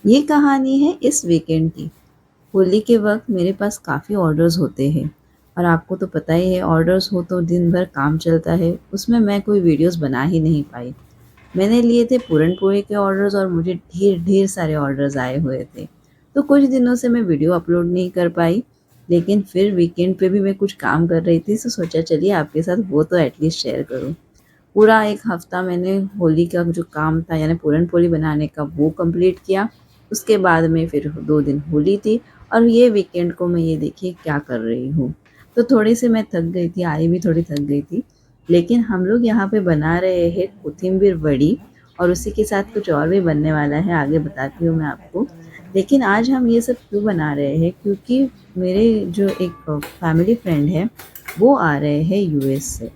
ये कहानी है इस वीकेंड की। होली के वक़्त मेरे पास काफ़ी ऑर्डर्स होते हैं और आपको तो पता ही है ऑर्डर्स हो तो दिन भर काम चलता है, उसमें मैं कोई वीडियोज़ बना ही नहीं पाई। मैंने लिए थे पूरन-पोली के ऑर्डर्स और मुझे ढेर-ढेर सारे ऑर्डर्स आए हुए थे। तो कुछ दिनों से मैं वीडियो अपलोड नहीं कर पाई, लेकिन फिर वीकेंड पे भी मैं कुछ काम कर रही थी, तो सोचा चलिए आपके साथ वो तो एटलीस्ट शेयर करूँ। पूरा 1 हफ्ता मैंने होली का जो काम था यानी पूरन-पोली बनाने का वो कंप्लीट किया। उसके बाद में फिर 2 दिन होली थी और ये वीकेंड को मैं ये देखिए क्या कर रही हूँ। तो थोड़ी-सी मैं थक गई थी, आई भी थोड़ी थक गई थी। लेकिन हम लोग यहाँ पे बना रहे हैं कोथिम्बीर वड़ी और उसी के साथ कुछ और भी बनने वाला है, आगे बताती हूँ मैं आपको। लेकिन आज हम ये सब क्यों बना रहे हैं क्योंकि मेरे जो एक फैमिली फ्रेंड है, वो आ रहे हैं यूएस से।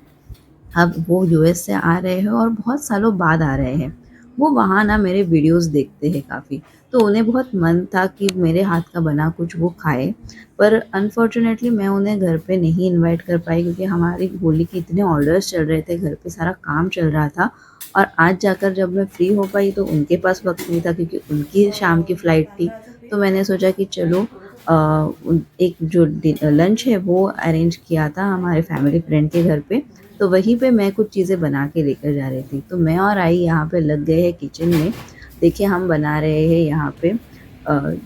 अब वो यूएस से आ रहे हैं और बहुत सालों बाद आ रहे हैं। वो वहाँ ना मेरे वीडियोज़ देखते हैं काफ़ी, तो उन्हें बहुत मन था कि मेरे हाथ का बना कुछ वो खाएँ, पर अनफॉर्च्युनेटली मैं उन्हें घर पे नहीं इनवाइट कर पाई क्योंकि हमारी होली के इतने ऑर्डर्स चल रहे थे, घर पे सारा काम चल रहा था और आज जाकर जब मैं फ्री हो पाई तो उनके पास वक़्त नहीं था क्योंकि उनकी शाम की फ्लाइट थी। तो मैंने सोचा कि चलो उन एक जो लंच है वो अरेंज किया था हमारे फैमिली फ्रेंड के घर पे, तो वहीं पे मैं कुछ चीज़ें बना के लेकर जा रही थी। तो मैं और आई यहाँ पे लग गए हैं किचन में। देखिए हम बना रहे हैं यहाँ पे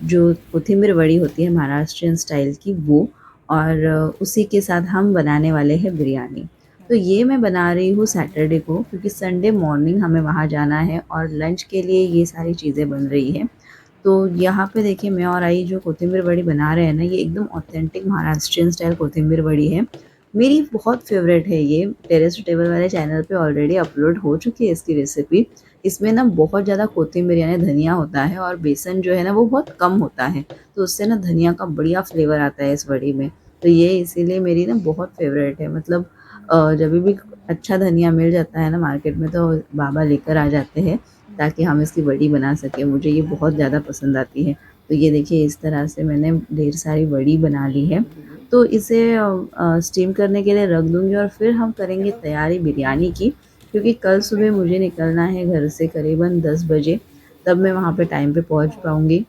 जो कोथिम्बीर वड़ी होती है महाराष्ट्रियन स्टाइल की वो और उसी के साथ हम बनाने वाले हैं बिरयानी। तो ये मैं बना रही हूँ सैटरडे को क्योंकि संडे मॉर्निंग हमें वहाँ जाना है और लंच के लिए ये सारी चीज़ें बन रही हैं। तो यहाँ पे देखिए मैं और आई जो कोथिम्बीर वड़ी बना रहे हैं ना, ये एकदम ऑथेंटिक महाराष्ट्रियन स्टाइल कोथिम्बीर वड़ी है। मेरी बहुत फ़ेवरेट है ये, टेरेस टू टेबल वाले चैनल पे ऑलरेडी अपलोड हो चुकी है इसकी रेसिपी। इसमें ना बहुत ज़्यादा कोथिम्बीर यानी धनिया होता है और बेसन जो है ना वो बहुत कम होता है, तो उससे ना धनिया का बढ़िया फ्लेवर आता है इस वड़ी में। तो ये इसीलिए मेरी ना बहुत फ़ेवरेट है, मतलब जभी भी अच्छा धनिया मिल जाता है ना मार्केट में तो बाबा लेकर आ जाते हैं ताकि हम इसकी वड़ी बना सकें। मुझे ये बहुत ज़्यादा पसंद आती है। तो ये देखिए इस तरह से मैंने ढेर सारी वड़ी बना ली है। तो इसे स्टीम करने के लिए रख दूँगी और फिर हम करेंगे तैयारी बिरयानी की, क्योंकि कल सुबह मुझे निकलना है घर से करीबन 10 बजे, तब मैं वहाँ पे टाइम पे पहुँच पाऊँगी।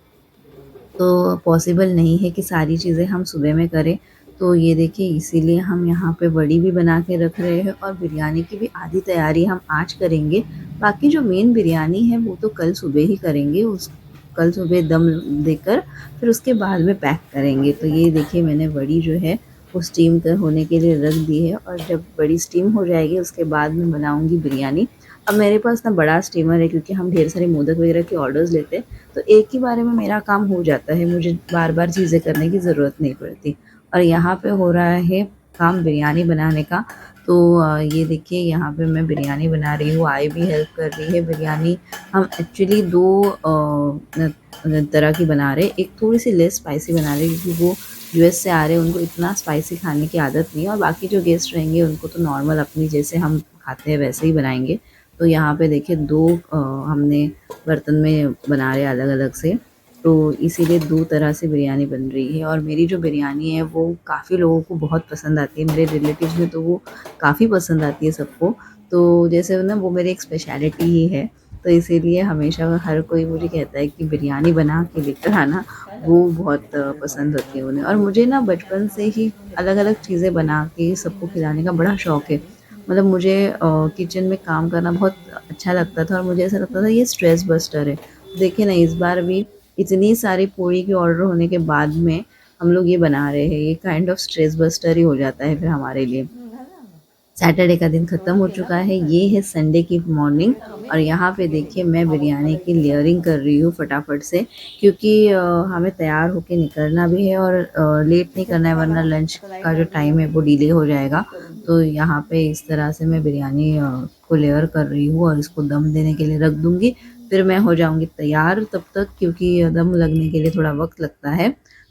तो पॉसिबल नहीं है कि सारी चीज़ें हम सुबह में करें। तो ये देखिए इसीलिए हम यहाँ पे वड़ी भी बना के रख रहे हैं और बिरयानी की भी आधी तैयारी हम आज करेंगे। बाकी जो मेन बिरयानी है वो तो कल सुबह ही करेंगे, उस कल सुबह दम देकर फिर उसके बाद में पैक करेंगे। तो ये देखिए मैंने वड़ी जो है वो स्टीम कर होने के लिए रख दी है और जब वड़ी स्टीम हो जाएगी उसके बाद मैं बनाऊँगी बिरयानी। अब मेरे पास ना बड़ा स्टीमर है क्योंकि हम ढेर सारे मोदक वगैरह के ऑर्डर्स लेते हैं, तो एक ही बारे में मेरा काम हो जाता है, मुझे बार-बार चीज़ें करने की ज़रूरत नहीं पड़ती। और यहाँ पे हो रहा है काम बिरयानी बनाने का, तो ये देखिए यहाँ पे मैं बिरयानी बना रही हूँ, आई भी हेल्प कर रही है। बिरयानी हम एक्चुअली 2 तरह की बना रहे हैं, एक थोड़ी-सी लेस स्पाइसी बना रहे हैं क्योंकि वो यूएस से आ रहे हैं, उनको इतना स्पाइसी खाने की आदत नहीं है और बाकी जो गेस्ट रहेंगे उनको तो नॉर्मल अपनी जैसे हम खाते हैं वैसे ही बनाएँगे। तो यहाँ पे देखिए 2 हमने बर्तन में बना रहे हैं अलग-अलग से, तो इसीलिए 2 तरह से बिरयानी बन रही है और मेरी जो बिरयानी है वो काफ़ी लोगों को बहुत पसंद आती है। मेरे रिलेटिव्स में तो वो काफ़ी पसंद आती है सबको। तो जैसे ना वो मेरी एक स्पेशलिटी ही है, तो इसीलिए हमेशा हर कोई मुझे कहता है कि बिरयानी बना के लेकर आना, वो बहुत पसंद होती है उन्हें। और मुझे ना बचपन से ही अलग-अलग चीज़ें बना के सबको खिलाने का बड़ा शौक है। मतलब मुझे किचन में काम करना बहुत अच्छा लगता था और मुझे ऐसा लगता था ये स्ट्रेस बस्टर है। देखिए ना इस बार भी इतनी सारी पोड़ी के ऑर्डर होने के बाद में हम लोग ये बना रहे हैं, ये काइंड ऑफ स्ट्रेस बस्टर ही हो जाता है फिर हमारे लिए। सैटरडे का दिन ख़त्म हो चुका है, ये है संडे की मॉर्निंग और यहाँ पे देखिए मैं बिरयानी की लेयरिंग कर रही हूँ फटाफट से क्योंकि हमें तैयार होके निकलना भी है और लेट नहीं करना है वरना लंच का जो टाइम है वो डिले हो जाएगा। तो यहाँ पे इस तरह से मैं बिरयानी को लेयर कर रही हूँ और इसको दम देने के लिए रख दूँगी। फिर मैं हो जाऊँगी तैयार तब तक क्योंकि दम लगने के लिए थोड़ा वक़्त लगता है।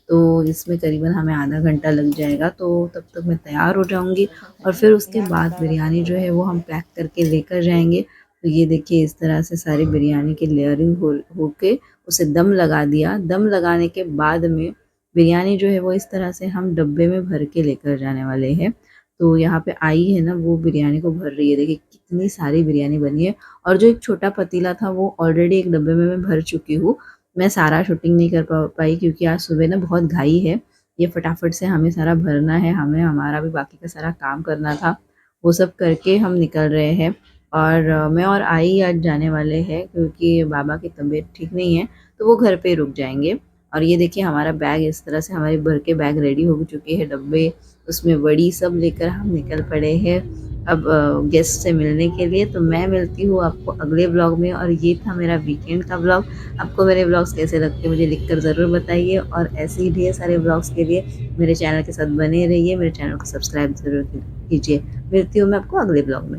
तो इसमें करीबन हमें आधा घंटा लग जाएगा, तो तब तक मैं तैयार हो जाऊँगी और फिर उसके बाद बिरयानी जो है वो हम पैक करके लेकर जाएँगे। तो ये देखिए इस तरह से सारी बिरयानी की लेयरिंग होके उसे दम लगा दिया। दम लगाने के बाद में बिरयानी जो है वो इस तरह से हम डब्बे में भर के लेकर जाने वाले हैं। तो यहाँ पे आई है ना वो बिरयानी को भर रही है, देखिए कितनी सारी बिरयानी बनी है और जो एक छोटा पतीला था वो ऑलरेडी एक डब्बे में मैं भर चुकी हूँ। मैं सारा शूटिंग नहीं कर पाई क्योंकि आज सुबह ना बहुत घाई है। ये फटाफट से हमें सारा भरना है, हमें हमारा भी बाकी का सारा काम करना था। वो सब करके हम निकल रहे हैं और मैं और आई आज जाने वाले हैं क्योंकि बाबा की तबीयत ठीक नहीं है, तो वो घर पे रुक जाएँगे। और ये देखिए हमारा बैग इस तरह से हमारी भर के बैग रेडी हो चुके हैं, डब्बे उसमें वड़ी सब लेकर हम निकल पड़े हैं अब गेस्ट से मिलने के लिए। तो मैं मिलती हूँ आपको अगले व्लॉग में और ये था मेरा वीकेंड का व्लॉग। आपको मेरे व्लॉग्स कैसे लगते हैं मुझे लिखकर ज़रूर बताइए और ऐसे ही ढेर सारे व्लॉग्स के लिए मेरे चैनल के साथ बने रहिए, मेरे चैनल को सब्सक्राइब ज़रूर कीजिए। मिलती हूँ मैं आपको अगले व्लॉग में।